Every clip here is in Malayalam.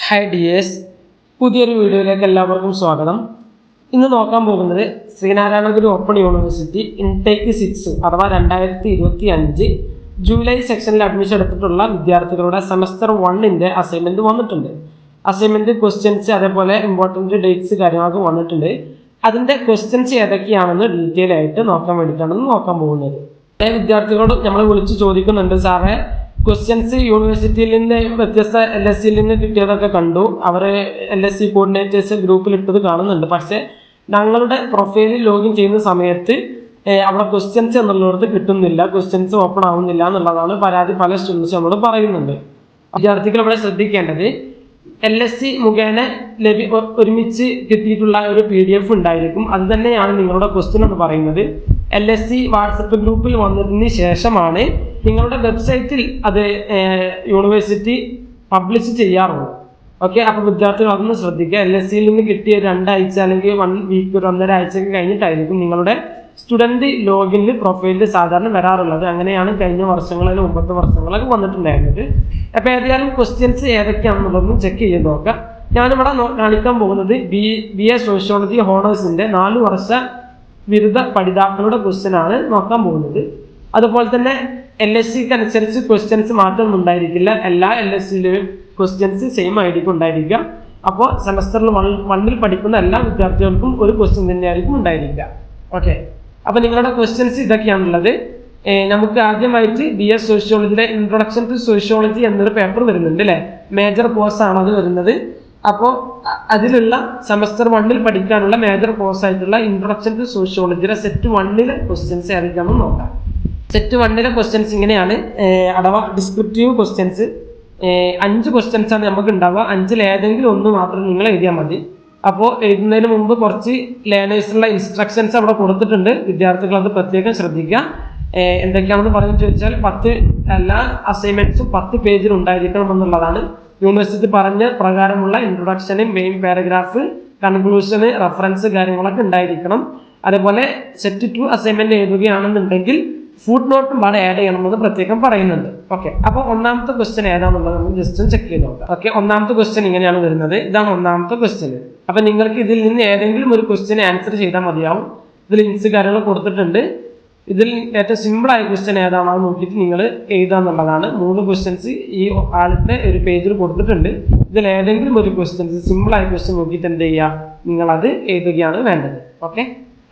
ഹായ് ഡിയേഴ്സ്, പുതിയൊരു വീഡിയോയിലേക്ക് എല്ലാവർക്കും സ്വാഗതം. ഇന്ന് നോക്കാൻ പോകുന്നത് ശ്രീനാരായണ ഗുരു ഓപ്പൺ യൂണിവേഴ്സിറ്റി ഇൻടേക്ക് 6 അഥവാ 2025 ജൂലൈ സെക്ഷനിൽ അഡ്മിഷൻ എടുത്തിട്ടുള്ള വിദ്യാർത്ഥികളുടെ സെമസ്റ്റർ 1 അസൈൻമെൻറ്റ് വന്നിട്ടുണ്ട്. അസൈൻമെൻറ്റ് ക്വസ്റ്റ്യൻസ് അതേപോലെ ഇമ്പോർട്ടൻറ്റ് ഡേറ്റ്സ് കാര്യങ്ങളൊക്കെ വന്നിട്ടുണ്ട്. അതിൻ്റെ ക്വസ്റ്റ്യൻസ് ഏതൊക്കെയാണെന്ന് ഡീറ്റെയിൽ ആയിട്ട് നോക്കാൻ വേണ്ടിയിട്ടാണ് നോക്കാൻ പോകുന്നത്. വിദ്യാർത്ഥികളോട് നമ്മൾ വിളിച്ച് ചോദിക്കുന്നുണ്ട്, സാറേ ക്വസ്റ്റ്യൻസ് യൂണിവേഴ്സിറ്റിയിൽ നിന്ന് വ്യത്യസ്ത LSCയിൽ നിന്ന് കിട്ടിയതൊക്കെ കണ്ടു, അവർ LSC കോർഡിനേറ്റേഴ്സ് ഗ്രൂപ്പിൽ ഇട്ടത് കാണുന്നുണ്ട്. പക്ഷേ ഞങ്ങളുടെ പ്രൊഫൈലിൽ ലോഗിൻ ചെയ്യുന്ന സമയത്ത് അവിടെ ക്വസ്റ്റ്യൻസ് എന്നുള്ളത് കിട്ടുന്നില്ല, ക്വസ്റ്റ്യൻസ് ഓപ്പൺ ആവുന്നില്ല എന്നുള്ളതാണ് പരാതി പല സ്റ്റുഡൻസ് നമ്മളോട് പറയുന്നുണ്ട്. വിദ്യാർത്ഥികൾ ഇവിടെ ശ്രദ്ധിക്കേണ്ടത് LSC മുഖേന ഒരുമിച്ച് കിട്ടിയിട്ടുള്ള ഒരു PDF ഉണ്ടായിരിക്കും. അത് തന്നെയാണ് നിങ്ങളുടെ ക്വസ്റ്റ്യൻ എന്ന് പറയുന്നത്. LSC വാട്സപ്പ് ഗ്രൂപ്പിൽ വന്നതിന് ശേഷമാണ് നിങ്ങളുടെ വെബ്സൈറ്റിൽ അത് യൂണിവേഴ്സിറ്റി പബ്ലിഷ് ചെയ്യാറുള്ളൂ. ഓക്കെ, അപ്പോൾ വിദ്യാർത്ഥികൾ അതൊന്ന് ശ്രദ്ധിക്കുക. LSCയിൽ നിന്ന് കിട്ടിയ 2 ആഴ്ച അല്ലെങ്കിൽ 1 വീക്ക് 1.5 ആഴ്ചയൊക്കെ കഴിഞ്ഞിട്ടായിരിക്കും നിങ്ങളുടെ സ്റ്റുഡൻറ് ലോഗിനിൽ പ്രൊഫൈലിൽ സാധാരണ വരാറുള്ളത്. അങ്ങനെയാണ് കഴിഞ്ഞ വർഷങ്ങളിൽ 9 വർഷങ്ങളൊക്കെ വന്നിട്ടുണ്ടായിരുന്നത്. അപ്പോൾ ഏതായാലും ക്വസ്റ്റ്യൻസ് ഏതൊക്കെയാണെന്നുള്ളതൊന്നും ചെക്ക് ചെയ്ത് നോക്കാം. ഞാനിവിടെ കാണിക്കാൻ പോകുന്നത് BA സോഷ്യോളജി ഹോണേഴ്സിൻ്റെ 4 വർഷ ബിരുദ പഠിതാക്കളുടെ ക്വസ്റ്റ്യൻ ആണ് നോക്കാൻ പോകുന്നത്. അതുപോലെ തന്നെ LSCക്ക് അനുസരിച്ച് ക്വസ്റ്റ്യൻസ് മാറ്റമൊന്നും ഉണ്ടായിരിക്കില്ല. എല്ലാ LSCയിലും ക്വസ്റ്റ്യൻസ് സെയിം ആയിരിക്കും ഉണ്ടായിരിക്കുക. അപ്പോൾ സെമസ്റ്ററിൽ 1 പഠിക്കുന്ന എല്ലാ വിദ്യാർത്ഥികൾക്കും ഒരു ക്വസ്റ്റ്യൻ തന്നെയായിരിക്കും ഉണ്ടായിരിക്കുക. ഓക്കെ, അപ്പോൾ നിങ്ങളുടെ ക്വസ്റ്റ്യൻസ് ഇതൊക്കെയാണുള്ളത്. നമുക്ക് ആദ്യമായിട്ട് BA സോഷ്യോളജിയിലെ ഇൻട്രൊഡക്ഷൻ ടു സോഷ്യോളജി എന്നൊരു പേപ്പർ വരുന്നുണ്ട് അല്ലേ, മേജർ കോഴ്സ് ആണ് അത് വരുന്നത്. അപ്പോൾ അതിലുള്ള സെമസ്റ്റർ 1 പഠിക്കാനുള്ള മേജർ കോഴ്സ് ആയിട്ടുള്ള ഇൻട്രൊഡക്ഷൻ ടു സോഷ്യോളജിയുടെ സെറ്റ് 1 ക്വസ്റ്റ്യൻസ് ഏതൊക്കെയാണെന്ന് നോക്കാം. സെറ്റ് 1 ക്വസ്റ്റ്യൻസ് ഇങ്ങനെയാണ്, അഥവാ ഡിസ്ക്രിപ്റ്റീവ് ക്വസ്റ്റ്യൻസ്. 5 ക്വസ്റ്റ്യൻസ് ആണ് നമുക്ക് ഉണ്ടാവുക. 5-ൽ ഏതെങ്കിലും ഒന്ന് മാത്രം നിങ്ങൾ എഴുതിയാൽ മതി. അപ്പോൾ എഴുതുന്നതിന് മുമ്പ് കുറച്ച് ലേണേഴ്സിനുള്ള ഇൻസ്ട്രക്ഷൻസ് അവിടെ കൊടുത്തിട്ടുണ്ട്. വിദ്യാർത്ഥികൾ അത് പ്രത്യേകം ശ്രദ്ധിക്കുക. എന്തൊക്കെയാണെന്ന് പറഞ്ഞു ചോദിച്ചാൽ 10 എല്ലാ അസൈൻമെന്റ്സും 10 പേജിൽ ഉണ്ടായിരിക്കണം എന്നുള്ളതാണ്. യൂണിവേഴ്സിറ്റി പറഞ്ഞ പ്രകാരമുള്ള ഇൻട്രൊഡക്ഷന്, മെയിൻ പാരഗ്രാഫ്, കൺക്ലൂഷന്, റെഫറൻസ് കാര്യങ്ങളൊക്കെ ഉണ്ടായിരിക്കണം. അതേപോലെ സെറ്റ് 2 അസൈൻമെന്റ് എഴുതുകയാണെന്നുണ്ടെങ്കിൽ ഫുട് നോട്ടും പാടെ ആഡ് ചെയ്യണമെന്ന് പ്രത്യേകം പറയുന്നുണ്ട്. ഓക്കെ, അപ്പോൾ ഒന്നാമത്തെ ക്വസ്റ്റ്യൻ ഏതാണെന്നുള്ളത് നമുക്ക് ജസ്റ്റ് ചെക്ക് ചെയ്ത് നോക്കാം. ഓക്കെ, ഒന്നാമത്തെ ക്വസ്റ്റ്യൻ ഇങ്ങനെയാണ് വരുന്നത്. ഇതാണ് ഒന്നാമത്തെ ക്വസ്റ്റ്യൻ. അപ്പം നിങ്ങൾക്ക് ഇതിൽ നിന്ന് ഏതെങ്കിലും ഒരു ക്വസ്റ്റ്യൻ ആൻസർ ചെയ്താൽ മതിയാവും. ഇതിൽ ഹിൻസ് കാര്യങ്ങൾ കൊടുത്തിട്ടുണ്ട്. ഇതിൽ ഏറ്റവും സിമ്പിളായ ക്വസ്റ്റ്യൻ ഏതാണോ നോക്കിയിട്ട് നിങ്ങൾ എഴുതാന്നുള്ളതാണ്. 3 ക്വസ്റ്റ്യൻസ് ഈ ആളുടെ ഒരു പേജിൽ കൊടുത്തിട്ടുണ്ട്. ഇതിൽ ഏതെങ്കിലും ഒരു ക്വസ്റ്റ്യൻസ് സിമ്പിളായ ക്വസ്റ്റ്യൻ നോക്കിയിട്ട് എന്ത് ചെയ്യുക, നിങ്ങളത് എഴുതുകയാണ് വേണ്ടത്. ഓക്കെ,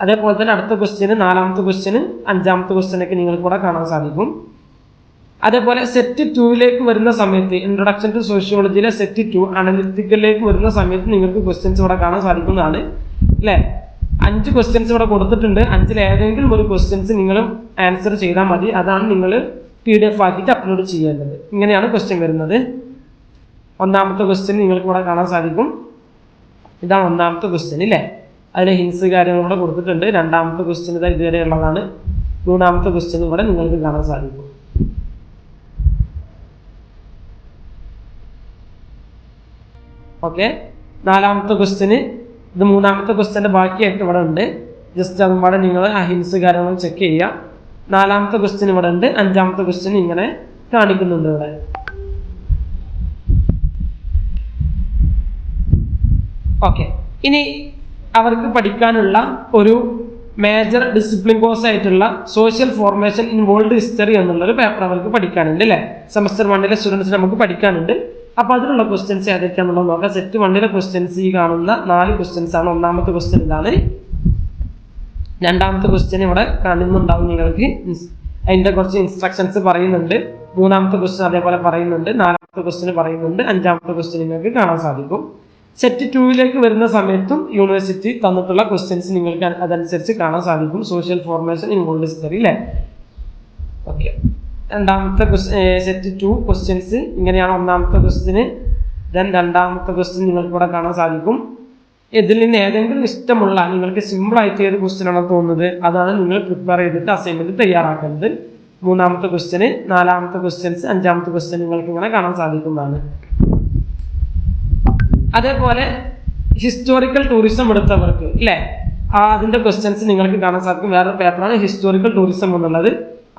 അതേപോലെ തന്നെ അടുത്ത ക്വസ്റ്റ്യന്, 4ാമത്തെ ക്വസ്റ്റ്യന്, 5ാമത്തെ ക്വസ്റ്റ്യനൊക്കെ നിങ്ങൾക്ക് കൂടെ കാണാൻ സാധിക്കും. അതേപോലെ സെറ്റ് 2 വരുന്ന സമയത്ത്, ഇൻട്രൊഡക്ഷൻ ടു സോഷ്യോളജിയിലെ സെറ്റ് 2 അനലിറ്റിക്കലിലേക്ക് വരുന്ന സമയത്ത് നിങ്ങൾക്ക് ക്വസ്റ്റ്യൻസ് ഇവിടെ കാണാൻ സാധിക്കുന്നതാണ് അല്ലേ. 5 ക്വസ്റ്റ്യൻസ് ഇവിടെ കൊടുത്തിട്ടുണ്ട്. 5-ൽ ഏതെങ്കിലും ഒരു ക്വസ്റ്റ്യൻസ് നിങ്ങൾ ആൻസർ ചെയ്താൽ മതി. അതാണ് നിങ്ങൾ PDF ആക്കിയിട്ട് അപ്ലോഡ് ചെയ്യേണ്ടത്. ഇങ്ങനെയാണ് ക്വസ്റ്റ്യൻ വരുന്നത്. ഒന്നാമത്തെ ക്വസ്റ്റ്യൻ നിങ്ങൾക്ക് ഇവിടെ കാണാൻ സാധിക്കും. ഇതാണ് ഒന്നാമത്തെ ക്വസ്റ്റ്യൻ ഇല്ലേ. അതിൽ ഹിൻസ് കാര്യങ്ങളൂടെ കൊടുത്തിട്ടുണ്ട്. 2ാമത്തെ ക്വസ്റ്റ്യൻ ഇതാ ഇതുവരെ ഉള്ളതാണ്. 3ാമത്തെ ക്വസ്റ്റ്യൻ ഇവിടെ നിങ്ങൾക്ക് കാണാൻ സാധിക്കും. ഓക്കെ, 4ാമത്തെ ക്വസ്റ്റ്യന്, ഇത് 3ാമത്തെ ക്വസ്റ്റ്യൻ്റെ ബാക്കിയായിട്ട് ഇവിടെ ഉണ്ട്. ജസ്റ്റ് അതുപോലെ നിങ്ങൾ ആ ഹിൻസ് കാര്യങ്ങൾ ചെക്ക് ചെയ്യുക. 4ാമത്തെ ക്വസ്റ്റ്യൻ ഇവിടെ ഉണ്ട്. 5ാമത്തെ ക്വസ്റ്റ്യൻ ഇങ്ങനെ കാണിക്കുന്നുണ്ട് ഇവിടെ. ഓക്കെ, ഇനി അവർക്ക് പഠിക്കാനുള്ള ഒരു മേജർ ഡിസിപ്ലിൻ കോഴ്സ് ആയിട്ടുള്ള social formation in world history എന്നുള്ളൊരു പേപ്പർ അവർക്ക് പഠിക്കാനുണ്ട് അല്ലേ. സെമസ്റ്റർ 1 സ്റ്റുഡൻസിന് നമുക്ക് പഠിക്കാനുണ്ട്. അപ്പോൾ അതിനുള്ള ക്വസ്റ്റ്യൻസ് ഏതൊക്കെയാണെന്നുള്ളത് നോക്കാം. സെറ്റ് 1 ക്വസ്റ്റ്യൻസ് ഈ കാണുന്ന 4 ക്വസ്റ്റ്യൻസ് ആണ്. ഒന്നാമത്തെ ക്വസ്റ്റ്യൻ ഇതാണ്. 2ാമത്തെ ക്വസ്റ്റ്യൻ ഇവിടെ കാണുന്നുണ്ടാവും നിങ്ങൾക്ക്. അതിൻ്റെ കുറച്ച് ഇൻസ്ട്രക്ഷൻസ് പറയുന്നുണ്ട്. 3ാമത്തെ ക്വസ്റ്റ്യൻ അതേപോലെ പറയുന്നുണ്ട്. 4ാമത്തെ ക്വസ്റ്റ്യൻ പറയുന്നുണ്ട്. 5ാമത്തെ ക്വസ്റ്റ്യൻ നിങ്ങൾക്ക് കാണാൻ സാധിക്കും. സെറ്റ് 2 വരുന്ന സമയത്തും യൂണിവേഴ്സിറ്റി തന്നിട്ടുള്ള ക്വസ്റ്റ്യൻസ് നിങ്ങൾക്ക് അതനുസരിച്ച് കാണാൻ സാധിക്കും. Social formation in world history അല്ലേ. ഓക്കെ, 2ാമത്തെ സെറ്റ് 2 ക്വസ്റ്റ്യൻസ് ഇങ്ങനെയാണ്. ഒന്നാമത്തെ ക്വസ്റ്റ്യന്, ദെൻ 2ാമത്തെ ക്വസ്റ്റ്യൻ നിങ്ങൾക്ക് ഇവിടെ കാണാൻ സാധിക്കും. ഇതിൽ നിന്ന് ഏതെങ്കിലും ഇഷ്ടമുള്ള, നിങ്ങൾക്ക് സിമ്പിളായിട്ട് ഏത് ക്വസ്റ്റ്യൻ ആണോ തോന്നുന്നത് അതാണ് നിങ്ങൾ പ്രിപ്പയർ ചെയ്തിട്ട് അസൈൻമെന്റ് തയ്യാറാക്കേണ്ടത്. 3ാമത്തെ ക്വസ്റ്റ്യന്, 4ാമത്തെ ക്വസ്റ്റ്യൻസ്, 5ാമത്തെ ക്വസ്റ്റ്യൻ നിങ്ങൾക്ക് ഇങ്ങനെ കാണാൻ സാധിക്കുന്നതാണ്. അതേപോലെ ഹിസ്റ്റോറിക്കൽ ടൂറിസം എടുത്തവർക്ക് അല്ലേ, അതിൻ്റെ ക്വസ്റ്റ്യൻസ് നിങ്ങൾക്ക് കാണാൻ സാധിക്കും. വേറൊരു പേപ്പറാണ് ഹിസ്റ്റോറിക്കൽ ടൂറിസം എന്നുള്ളത്.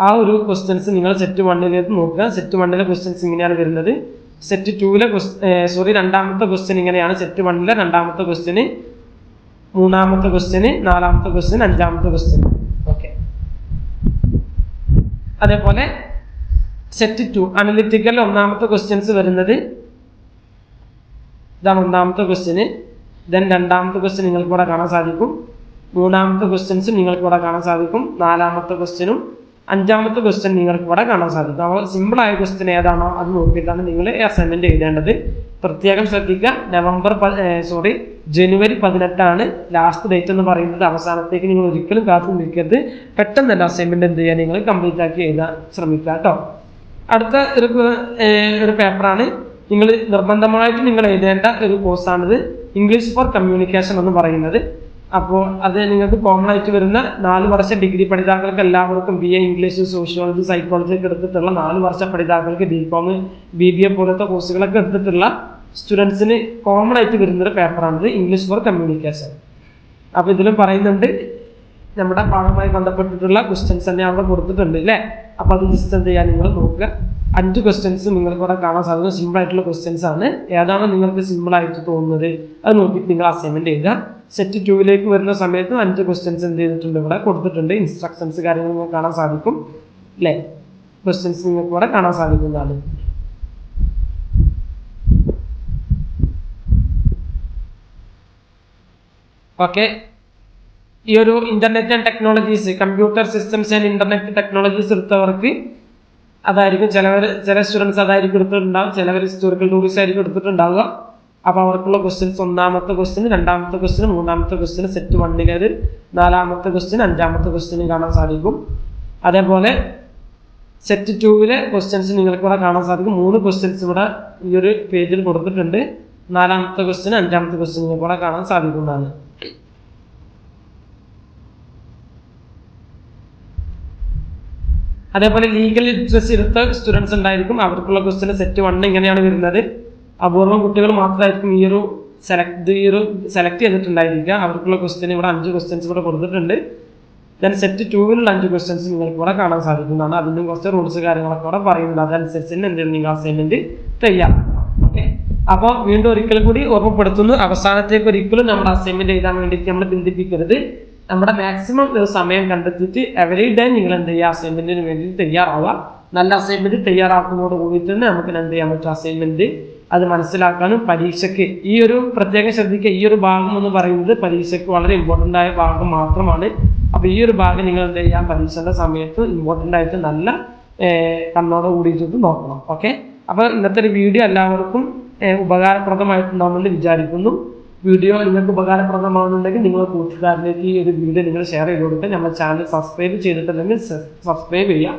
ആ ഒരു ക്വസ്റ്റ്യൻസ് നിങ്ങൾ സെറ്റ് 1 നോക്കുക. സെറ്റ് 1 ക്വസ്റ്റ്യൻസ് ഇങ്ങനെയാണ് വരുന്നത്. സെറ്റ് 2 രണ്ടാമത്തെ ക്വസ്റ്റ്യൻ ഇങ്ങനെയാണ്. സെറ്റ് 1 രണ്ടാമത്തെ ക്വസ്റ്റ്യന്, മൂന്നാമത്തെ ക്വസ്റ്റ്യന്, നാലാമത്തെ ക്വസ്റ്റ്യൻ, അഞ്ചാമത്തെ ക്വസ്റ്റ്യൻ. ഓക്കെ. അതേപോലെ സെറ്റ് 2 അനലിറ്റിക്കൽ ഒന്നാമത്തെ ക്വസ്റ്റ്യൻസ് വരുന്നത് ഇതാണ്. ഒന്നാമത്തെ ക്വസ്റ്റ്യന്, ദെൻ രണ്ടാമത്തെ ക്വസ്റ്റ്യൻ നിങ്ങൾക്ക് ഇവിടെ കാണാൻ സാധിക്കും. മൂന്നാമത്തെ ക്വസ്റ്റ്യൻസും നിങ്ങൾക്ക് ഇവിടെ കാണാൻ സാധിക്കും. നാലാമത്തെ ക്വസ്റ്റ്യനും അഞ്ചാമത്തെ ക്വസ്റ്റ്യൻ നിങ്ങൾക്ക് ഇവിടെ കാണാൻ സാധിക്കും. അപ്പോൾ സിമ്പിളായ ക്വസ്റ്റ്യൻ ഏതാണോ അത് നോക്കിയിട്ടാണ് നിങ്ങൾ അസൈൻമെന്റ് എഴുതേണ്ടത്. പ്രത്യേകം ശ്രദ്ധിക്കുക. ജനുവരി 18 ലാസ്റ്റ് ഡേറ്റ് എന്ന് പറയുന്നത്. അവസാനത്തേക്ക് നിങ്ങൾ ഒരിക്കലും കാത്തു നിൽക്കരുത്. പെട്ടെന്ന് തന്നെ അസൈൻമെന്റ് എന്ത് ചെയ്യുക, നിങ്ങൾ കംപ്ലീറ്റ് ആക്കി എഴുതാൻ ശ്രമിക്കുക കേട്ടോ. അടുത്ത ഒരു പേപ്പറാണ് നിങ്ങൾ നിർബന്ധമായിട്ട് നിങ്ങൾ എഴുതേണ്ട ഒരു കോഴ്സാണിത്. ഇംഗ്ലീഷ് ഫോർ കമ്മ്യൂണിക്കേഷൻ എന്ന് പറയുന്നത്. അപ്പോൾ അത് നിങ്ങൾക്ക് കോമൺ ആയിട്ട് വരുന്ന 4 വർഷ ഡിഗ്രി പഠിതാക്കൾക്ക് എല്ലാവർക്കും BA ഇംഗ്ലീഷ്, സോഷ്യോളജി, സൈക്കോളജി ഒക്കെ എടുത്തിട്ടുള്ള 4 വർഷ പഠിതാക്കൾക്ക് BCom, BBA പോലത്തെ കോഴ്സുകളൊക്കെ എടുത്തിട്ടുള്ള സ്റ്റുഡൻസിന് കോമൺ ആയിട്ട് വരുന്നൊരു പേപ്പറാണിത്, ഇംഗ്ലീഷ് ഫോർ കമ്മ്യൂണിക്കേഷൻ. അപ്പോൾ ഇതിലും പറയുന്നുണ്ട് നമ്മുടെ പാഠവുമായി ബന്ധപ്പെട്ടിട്ടുള്ള ക്വസ്റ്റ്യൻസ് തന്നെ അവിടെ കൊടുത്തിട്ടുണ്ട് അല്ലേ. അപ്പോൾ അത് ജസ്റ്റ് എന്ത് ചെയ്യാൻ നിങ്ങൾ നോക്കുക. 5 ക്വസ്റ്റ്യൻസ് നിങ്ങൾക്ക് ഇവിടെ കാണാൻ സാധിക്കും. സിമ്പിൾ ആയിട്ടുള്ള ക്വസ്റ്റ്യൻസ് ആണ്. ഏതാണ് നിങ്ങൾക്ക് സിമ്പിൾ ആയിട്ട് തോന്നുന്നത് അത് നോക്കിയിട്ട് നിങ്ങൾ അസൈൻമെന്റ് ചെയ്യുക. സെറ്റ് 2 വരുന്ന സമയത്ത് 5 ക്വസ്റ്റ്യൻസ് എന്ത് ചെയ്തിട്ടുണ്ട് ഇവിടെ കൊടുത്തിട്ടുണ്ട്. ഇൻസ്ട്രക്ഷൻസ് കാര്യങ്ങൾ നിങ്ങൾക്ക് കാണാൻ സാധിക്കും അല്ലേ. ക്വസ്റ്റ്യൻസ് നിങ്ങൾക്ക് ഇവിടെ കാണാൻ സാധിക്കുന്നതാണ്. ഓക്കെ. ഈ ഒരു internet and technologies, computer systems and internet technologies എടുത്തവർക്ക് അതായിരിക്കും ചില സ്റ്റുഡൻസ് അതായിരിക്കും എടുത്തിട്ടുണ്ടാവും. ചിലവർ ഹിസ്റ്റോറിക്കൽ ടൂറിസ്റ്റ് ആയിരിക്കും എടുത്തിട്ടുണ്ടാവുക. അപ്പോൾ അവർക്കുള്ള ക്വസ്റ്റ്യൻസ് ഒന്നാമത്തെ ക്വസ്റ്റ്യൻ, രണ്ടാമത്തെ ക്വസ്റ്റ്യൻ, മൂന്നാമത്തെ ക്വസ്റ്റ്യൻ, സെറ്റ് 1 നാലാമത്തെ ക്വസ്റ്റ്യൻ, അഞ്ചാമത്തെ ക്വസ്റ്റ്യൻ കാണാൻ സാധിക്കും. അതേപോലെ സെറ്റ് 2 ക്വസ്റ്റ്യൻസ് നിങ്ങൾക്ക് ഇവിടെ കാണാൻ സാധിക്കും. 3 ക്വസ്റ്റ്യൻസ് ഇവിടെ ഈ ഒരു പേജിൽ കൊടുത്തിട്ടുണ്ട്. നാലാമത്തെ ക്വസ്റ്റ്യൻ, അഞ്ചാമത്തെ ക്വസ്റ്റ്യൻ നിങ്ങൾക്ക് ഇവിടെ കാണാൻ സാധിക്കുന്നതാണ്. അതേപോലെ ലീഗൽ ലിറ്ററസി എടുത്ത സ്റ്റുഡൻസ് ഉണ്ടായിരിക്കും. അവർക്കുള്ള ക്വസ്റ്റ്യൻ സെറ്റ് 1 ഇങ്ങനെയാണ് വരുന്നത്. അപൂർവം കുട്ടികൾ മാത്രമായിരിക്കും ഈ ഒരു സെലക്ട് ചെയ്തിട്ടുണ്ടായിരിക്കുക. അവർക്കുള്ള ക്വസ്റ്റ്യൻ ഇവിടെ 5 ക്വസ്റ്റ്യൻസ് ഇവിടെ കൊടുത്തിട്ടുണ്ട്. ദെൻ സെറ്റ് 2 5 ക്വസ്റ്റ്യൻസ് നിങ്ങൾക്ക് ഇവിടെ കാണാൻ സാധിക്കുന്നതാണ്. അതിനും കുറച്ച് റൂൾസ് കാര്യങ്ങളൊക്കെ ഇവിടെ പറയുന്നുണ്ട്. അതനുസരിച്ച് തന്നെ എന്തെങ്കിലും നിങ്ങൾ അസൈൻമെന്റ് തയ്യാറാക്കണം. ഓക്കെ. അപ്പോൾ വീണ്ടും ഒരിക്കൽ കൂടി ഓർമ്മപ്പെടുത്തുന്നു, അവസാനത്തേക്ക് ഒരിക്കലും നമ്മുടെ അസൈൻമെന്റ് എഴുതാൻ വേണ്ടിയിട്ട് നമ്മൾ ബന്ധിപ്പിക്കരുത്. നമ്മുടെ മാക്സിമം സമയം കണ്ടെത്തിയിട്ട് എവറി ഡേ നിങ്ങൾ എന്ത് ചെയ്യുക, അസൈൻമെന്റിന് വേണ്ടി തയ്യാറാവുക. നല്ല അസൈൻമെന്റ് തയ്യാറാക്കുന്നതോട് കൂടിയിട്ട് തന്നെ നമുക്ക് എന്ത് ചെയ്യാൻ പറ്റും, അസൈൻമെന്റ് അത് മനസ്സിലാക്കാനും പരീക്ഷയ്ക്ക് ഈ ഒരു പ്രത്യേകം ശ്രദ്ധിക്കുക. ഈ ഒരു ഭാഗം എന്ന് പറയുന്നത് പരീക്ഷയ്ക്ക് വളരെ ഇമ്പോർട്ടൻ്റ് ആയ ഭാഗം മാത്രമാണ്. അപ്പോൾ ഈ ഒരു ഭാഗം നിങ്ങൾ എന്ത് ചെയ്യാം, പരീക്ഷയുടെ സമയത്ത് ഇമ്പോർട്ടൻ്റ് ആയിട്ട് നല്ല കണ്ണോട് കൂടിയിട്ട് നോക്കണം. ഓക്കെ. അപ്പോൾ ഇന്നത്തെ ഒരു വീഡിയോ എല്ലാവർക്കും ഉപകാരപ്രദമായിട്ടുണ്ടാവുമെന്ന് വിചാരിക്കുന്നു. വീഡിയോ നിങ്ങൾക്ക് ഉപകാരപ്രദമാകുന്നുണ്ടെങ്കിൽ നിങ്ങൾ കൂട്ടുകാരിലേക്ക് ഈ ഒരു വീഡിയോ നിങ്ങൾ ഷെയർ ചെയ്ത് കൊടുക്കുക. നമ്മുടെ ചാനൽ സബ്സ്ക്രൈബ് ചെയ്തിട്ടില്ലെങ്കിൽ സബ്സ്ക്രൈബ് ചെയ്യുക.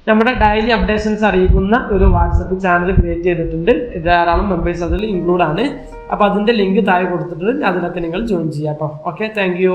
നമ്മുടെ ഡെയിലി അപ്ഡേഷൻസ് അറിയിക്കുന്ന ഒരു വാട്സപ്പ് ചാനൽ ക്രിയേറ്റ് ചെയ്തിട്ടുണ്ട്. ധാരാളം മെമ്പേഴ്സ് അതിൽ ഇൻക്ലൂഡ് ആണ്. അപ്പോൾ അതിൻ്റെ ലിങ്ക് താഴെ കൊടുത്തിട്ടുണ്ട്. അതിലൊക്കെ നിങ്ങൾ ജോയിൻ ചെയ്യാം കേട്ടോ. Okay, thank you.